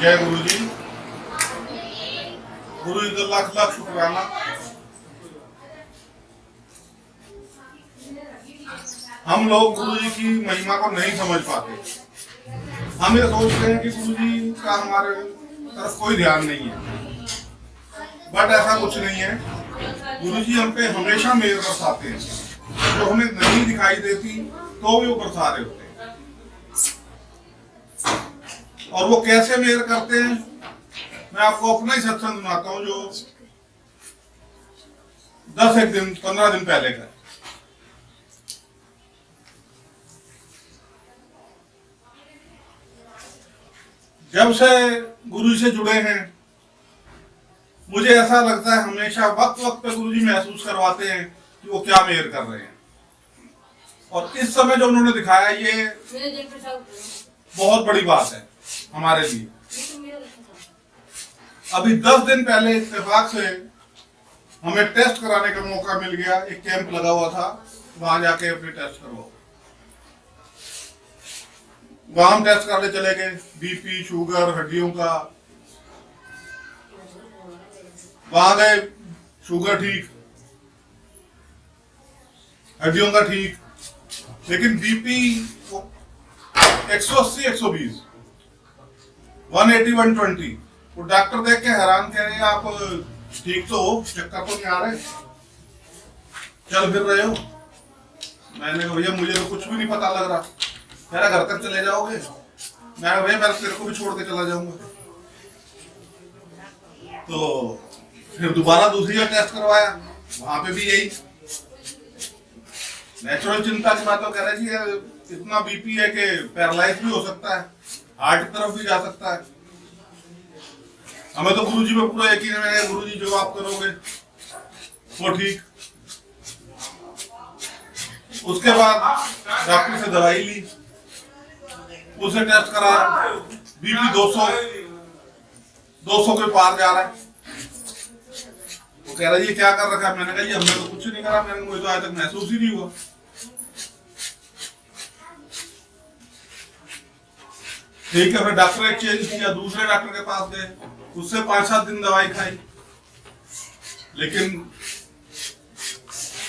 जय गुरु जी। गुरु जी का लाख लाख शुक्राना। हम लोग गुरु जी की महिमा को नहीं समझ पाते। हम ये सोचते हैं कि गुरु जी का हमारे तरफ कोई ध्यान नहीं है, बट ऐसा कुछ नहीं है। गुरु जी हम पे हमेशा मेहर बरसाते हैं, जो हमें नहीं दिखाई देती तो भी वो बरसा रहे होते हैं। और वो कैसे मेहर करते हैं, मैं आपको अपना ही सत्संग सुनाता हूँ, जो 15 दिन पहले का। जब से गुरु जी से जुड़े हैं, मुझे ऐसा लगता है हमेशा वक्त वक्त पे गुरु जी महसूस करवाते हैं कि वो क्या मेहर कर रहे हैं। और इस समय जो उन्होंने दिखाया, ये बहुत बड़ी बात है हमारे लिए। अभी 10 दिन पहले इत्तेफाक से हमें टेस्ट कराने का मौका मिल गया। एक कैंप लगा हुआ था, वहां जाके अपने टेस्ट करवाओ। वहां हम टेस्ट करने चले गए, बीपी, शुगर, हड्डियों का। वहां गए, शुगर ठीक, हड्डियों का ठीक, लेकिन बीपी 180, 120, 180, 120। वो डॉक्टर देख के हैरान कह रहे हैं, आप ठीक तो हो, चक्कर तो नहीं आ रहे, चल फिर रहे हो? मैंने कहा भैया मुझे तो कुछ भी नहीं पता लग रहा। मेरा घर तक चले जाओगे? मैं भैया मैं तेरे को भी छोड़ के चला जाऊंगा। तो फिर दोबारा दूसरी बार टेस्ट करवाया, वहां पे भी यही नेचुरल चिंता की बात। तो कह रहे जी इतना बीपी है कि पैरालाइज भी हो सकता है, हार्ट की तरफ भी जा सकता है। हमें तो गुरु जी पे पूरा यकीन है, गुरु जी जो आप करोगे वो ठीक। उसके बाद डॉक्टर से दवाई ली, उसे टेस्ट कराया, बीपी 200 के पार जा रहा है। वो कह रहा है ये क्या कर रखा है? मैंने कहा जी हमने तो कुछ नहीं करा, मुझे तो आज तक महसूस ही नहीं हुआ। ठीक है, फिर डॉक्टर ने चेंज किया, दूसरे डॉक्टर के पास गए, उससे 5-7 दिन दवाई खाई, लेकिन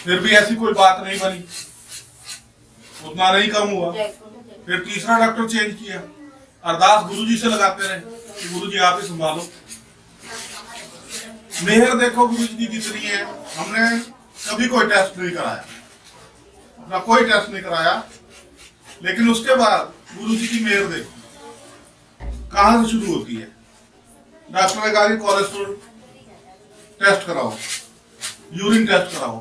फिर भी ऐसी कोई बात नहीं बनी, उतना नहीं कम हुआ। फिर तीसरा डॉक्टर चेंज किया। अरदास गुरुजी से लगाते रहे कि गुरुजी आप ही संभालो। मेहर देखो गुरुजी की कितनी है। हमने कभी कोई टेस्ट नहीं कराया, अपना कोई टेस्ट नहीं कराया, लेकिन उसके बाद गुरुजी की मेहर देखो कहां से शुरू होती है। डॉक्टर ने कहा कि कोलेस्ट्रॉल टेस्ट कराओ, यूरिन टेस्ट कराओ,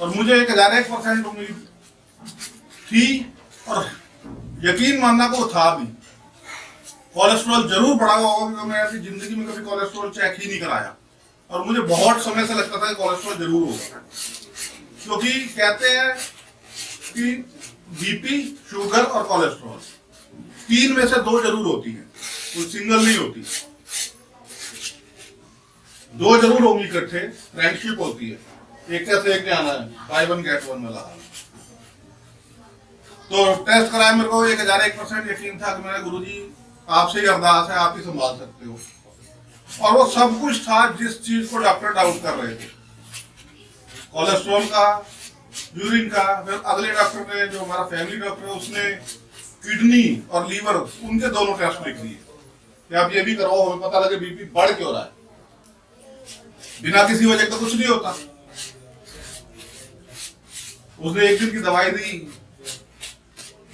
और मुझे 1001% उम्मीद थी और यकीन मानना को था भी। कोलेस्ट्रॉल जरूर बढ़ा हुआ होगा, क्योंकि मैं अपनी जिंदगी में कभी कोलेस्ट्रॉल चेक ही नहीं कराया, और मुझे बहुत समय से लगता था कि कोलेस्ट्रॉल जरूर होगा। क्योंकि कहते हैं कि बीपी, शुगर और कोलेस्ट्रॉल 3 में से 2 जरूर होती है, कोई सिंगल नहीं होती। 2 जरूर होंगी इकट्ठे, फ्रेंडशिप होती है, एक से एक आना है, बाय 1 गेट 1 वाला। तो टेस्ट कराया, मेरे को 1001% यकीन था कि मेरे गुरुजी आपसे ही अरदास है, आप ही संभाल सकते हो। और वो सब कुछ था जिस चीज को डॉक्टर डाउट कर रहे थे, कोलेस्ट्रॉल का, यूरिन का। फिर अगले डॉक्टर ने, जो हमारा फैमिली डॉक्टर है, उसने किडनी और लीवर, उनके दोनों टेस्ट लिख दिए कि आप ये भी करवाओ, हमें पता लगे बीपी बढ़ क्यों रहा है। बिना किसी वजह तो कुछ नहीं होता। उसने 1 दिन की दवाई दी,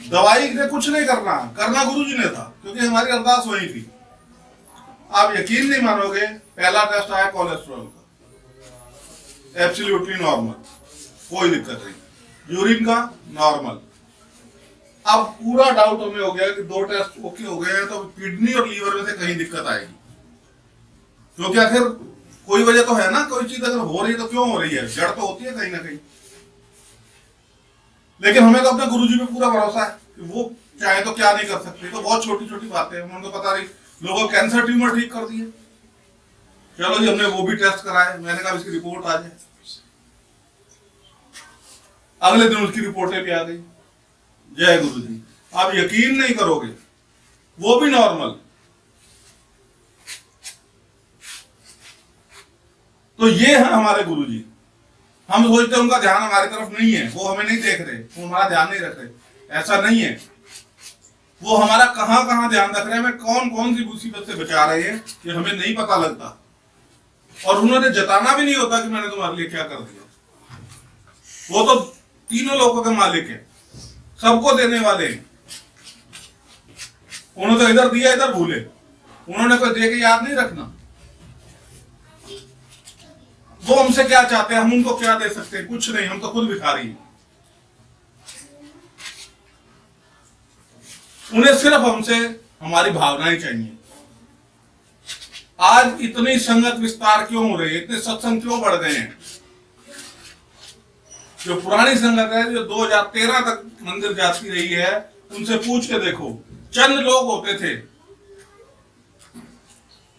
दवाई ने कुछ नहीं करना गुरुजी ने था, क्योंकि हमारी अरदास वही थी। आप यकीन नहीं मानोगे, पहला टेस्ट आया कोलेस्ट्रॉल का, एब्सोल्युटली नॉर्मल, कोई दिक्कत नहीं। यूरिन का नॉर्मल। अब पूरा डाउट हमें हो गया कि 2 टेस्ट ओके हो गए हैं, तो किडनी और लीवर में से कहीं दिक्कत आएगी, क्योंकि आखिर कोई वजह तो है ना। कोई चीज अगर हो रही है तो क्यों हो रही है, जड़ तो होती है कहीं ना कहीं। लेकिन हमें तो अपने गुरुजी पे पूरा भरोसा है कि वो चाहे तो क्या नहीं कर सकते। तो बहुत छोटी छोटी बातें हैं, उनको पता नहीं। लोगों कैंसर ट्यूमर ठीक कर दिए, चलो जी हमने वो भी टेस्ट कराए, मैंने कहा इसकी रिपोर्ट आ जाए। अगले दिन उसकी रिपोर्टें भी आ गई। जय गुरु जी। आप यकीन नहीं करोगे, वो भी नॉर्मल, तो ये है हमारे गुरु जी। हम सोचते हैं उनका ध्यान हमारी तरफ नहीं है, वो हमें नहीं देख रहे, वो हमारा ध्यान नहीं रख रहे। ऐसा नहीं है, वो हमारा कहां कहां ध्यान रख रहे हैं, हमें कौन कौन सी मुसीबत से बचा रहे हैं, ये हमें नहीं पता लगता। और उन्होंने जताना भी नहीं होता कि मैंने तुम्हारे लिए क्या कर दिया। वो तो तीनों लोगों के मालिक है, सबको देने वाले हैं। उन्होंने तो इधर दिया इधर भूले, उन्होंने कोई दे के याद नहीं रखना। वो हमसे क्या चाहते हैं, हम उनको क्या दे सकते हैं? कुछ नहीं, हम तो खुद भिखारी हैं। उन्हें सिर्फ हमसे हमारी भावनाएं चाहिए। आज इतनी संगत विस्तार क्यों हो रही है, इतने सत्संग क्यों बढ़ गए हैं? जो पुरानी संगत है, जो 2013 तक मंदिर जाती रही है, उनसे पूछ के देखो, चंद लोग होते थे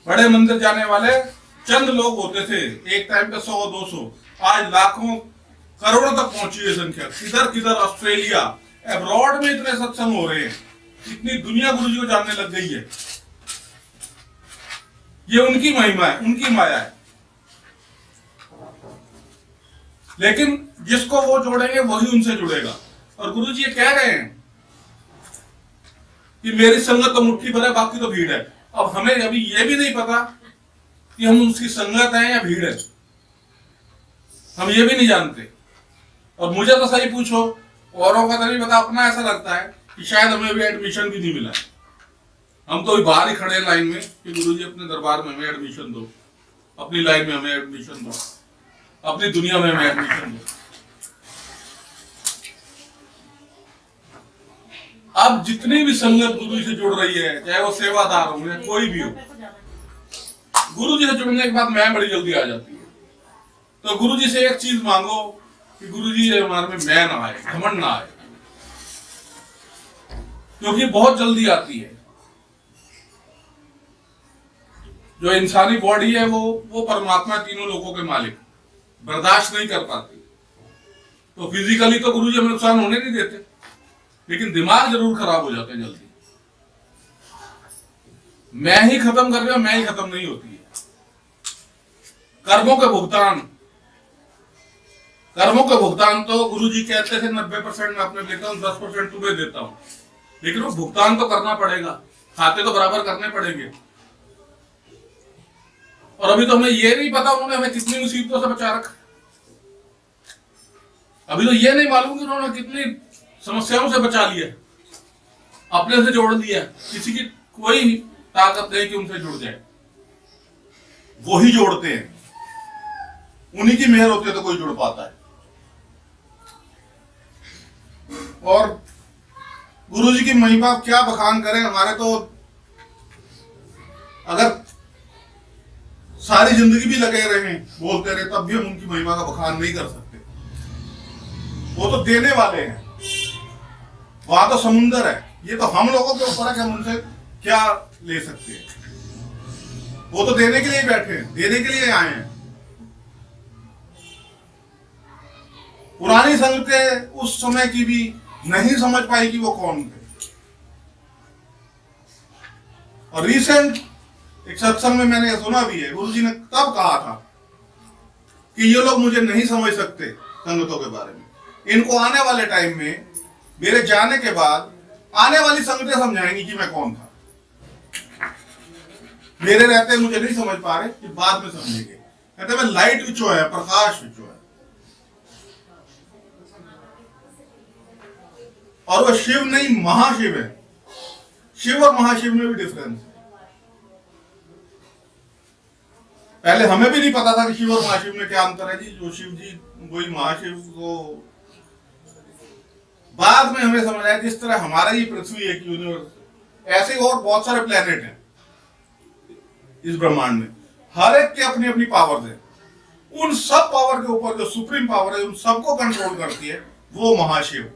बड़े मंदिर जाने वाले, चंद लोग होते थे, एक टाइम पे 100-200, आज लाखों करोड़ों तक पहुंची है संख्या। किधर किधर, ऑस्ट्रेलिया, अब्रॉड में इतने सत्संग हो रहे हैं, इतनी दुनिया गुरु जी को जानने लग गई है। ये उनकी महिमा है, उनकी माया है। लेकिन जिसको वो जोड़ेंगे वही उनसे जुड़ेगा। और गुरु जी ये कह रहे हैं कि मेरी संगत तो मुट्ठी भर है, बाकी तो भीड़ है। अब हमें अभी ये भी नहीं पता कि हम उसकी संगत है या भीड़ है, हम ये भी नहीं जानते। और मुझे तो सही पूछो, औरों का तो नहीं पता, अपना ऐसा लगता है कि शायद हमें भी एडमिशन भी नहीं मिला है। हम तो बाहर ही खड़े हैं लाइन में कि गुरुजी अपने दरबार में हमें एडमिशन दो, अपनी लाइन में हमें एडमिशन दो, अपनी दुनिया में हमें एडमिशन दो। अब जितनी भी संगत गुरु से जुड़ रही है, चाहे वो सेवादार हो या कोई भी हो, गुरु जी से जुड़ने के बाद मैं बड़ी जल्दी आ जाती है। तो गुरु जी से एक चीज मांगो कि गुरु जी हमारे में मैं ना आए, घमंड ना आए, क्योंकि बहुत जल्दी आती है। जो इंसानी बॉडी है वो परमात्मा तीनों लोगों के मालिक, बर्दाश्त नहीं कर पाती। तो फिजिकली तो गुरु जी हमें नुकसान होने नहीं देते, लेकिन दिमाग जरूर खराब हो जाते हैं जल्दी। मैं ही खत्म कर रहा हूं, मैं ही खत्म नहीं होती है। कर्मों के भुगतान, कर्मों के भुगतान तो गुरु जी कहते थे 90% मैं अपने देता हूं, 10% तुम्हें देता हूं, लेकिन वो भुगतान तो करना पड़ेगा, खाते तो बराबर करने पड़ेंगे। और अभी तो हमें ये नहीं पता उन्होंने हमें कितनी मुसीबतों से बचा रखा। अभी तो ये नहीं मालूम कि उन्होंने कितनी समस्याओं से बचा लिया, अपने से जोड़ दिया। किसी की कोई ताकत नहीं कि उनसे जुड़ जाए, वो ही जोड़ते हैं, उन्हीं की मेहर होती है तो कोई जुड़ पाता है। और गुरु जी की महिमा क्या बखान करें, हमारे तो अगर सारी जिंदगी भी लगे रहे बोलते रहे तब भी हम उनकी महिमा का बखान नहीं कर सकते। वो तो देने वाले हैं, वहां तो समुंदर है, ये तो हम लोगों के ऊपर है कि हम उनसे क्या ले सकते हैं। वो तो देने के लिए बैठे हैं, देने के लिए आए हैं। पुरानी संगतें उस समय की भी नहीं समझ पाई कि वो कौन थे। और रिसेंट एक सत्संग में मैंने सुना भी है, गुरु जी ने तब कहा था कि ये लोग मुझे नहीं समझ सकते संगतों के बारे में, इनको आने वाले टाइम में मेरे जाने के बाद आने वाली संगतें समझाएंगी कि मैं कौन था। मेरे रहते मुझे नहीं समझ पा रहे, कि बाद में समझेंगे। कहते मैं लाइट विचो है, प्रकाश विचो है। और वो शिव नहीं महाशिव है। शिव और महाशिव में भी डिफरेंस है। पहले हमें भी नहीं पता था कि शिव और महाशिव में क्या अंतर है जी। जो शिव जी वही महाशिव को बाद में हमें समझ आया। जिस तरह हमारा ये पृथ्वी एक यूनिवर्स, ऐसे और बहुत सारे प्लेनेट हैं इस ब्रह्मांड में, हर एक के अपनी अपनी पावर है। उन सब पावर के ऊपर जो सुप्रीम पावर है, उन सबको कंट्रोल करती है वो महाशिव,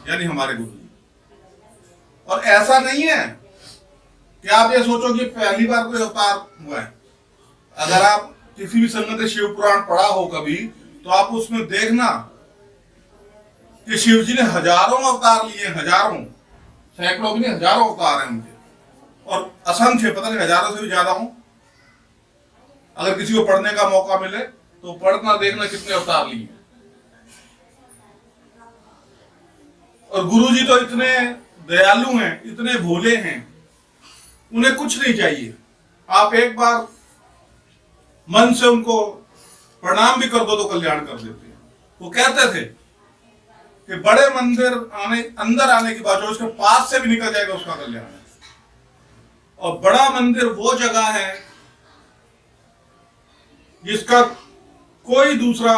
यानी हमारे गुरु जी। और ऐसा नहीं है कि आप ये सोचो कि पहली बार कोई अवतार हुआ है। अगर आप किसी भी संगत शिव पुराण पढ़ा हो कभी, तो आप उसमें देखना कि शिव जी ने हजारों अवतार लिए, हजारों, सैकड़ों भी नहीं, हजारों अवतार हैं उनके, और असंख्य, पता नहीं हजारों से भी ज्यादा हो। अगर किसी को पढ़ने का मौका मिले तो पढ़ना देखना कितने अवतार लिए। और गुरुजी तो इतने दयालु हैं, इतने भोले हैं, उन्हें कुछ नहीं चाहिए। आप एक बार मन से उनको प्रणाम भी कर दो तो कल्याण कर देते हैं। वो कहते थे कि बड़े मंदिर अंदर आने की बात, जो उसके पास से भी निकल जाएगा उसका कल्याण है। और बड़ा मंदिर वो जगह है जिसका कोई दूसरा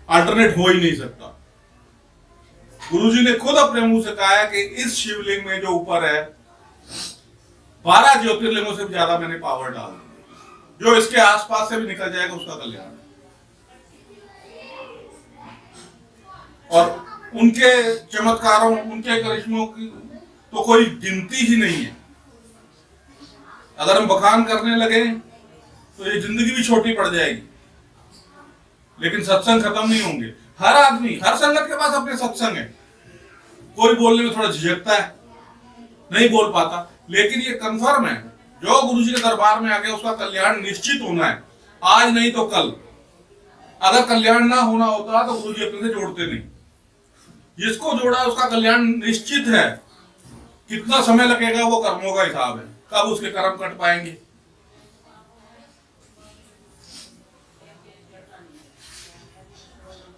अल्टरनेट हो ही नहीं सकता। गुरुजी ने खुद अपने मुंह से कहा है कि इस शिवलिंग में जो ऊपर है 12 ज्योतिर्लिंगों से भी ज्यादा मैंने पावर डाल दी, जो इसके आसपास से भी निकल जाएगा उसका कल्याण है। और उनके चमत्कारों, उनके करिश्मों की तो कोई गिनती ही नहीं है। अगर हम बखान करने लगे तो ये जिंदगी भी छोटी पड़ जाएगी, लेकिन सत्संग खत्म नहीं होंगे। हर आदमी, हर संगत के पास अपने सत्संग है। कोई बोलने में थोड़ा झिझकता है, नहीं बोल पाता, लेकिन ये कंफर्म है, जो गुरुजी के दरबार में आ गया उसका कल्याण निश्चित होना है, आज नहीं तो कल। अगर कल्याण ना होना होता तो गुरुजी अपने से जोड़ते नहीं। जिसको जोड़ा उसका कल्याण निश्चित है। कितना समय लगेगा वो कर्मों का हिसाब है, कब उसके कर्म कट पाएंगे।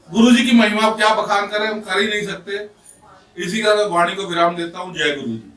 गुरुजी की महिमा क्या बखान करें, हम कर ही नहीं सकते। इसी का वाणी को विराम देता हूं। जय गुरु जी।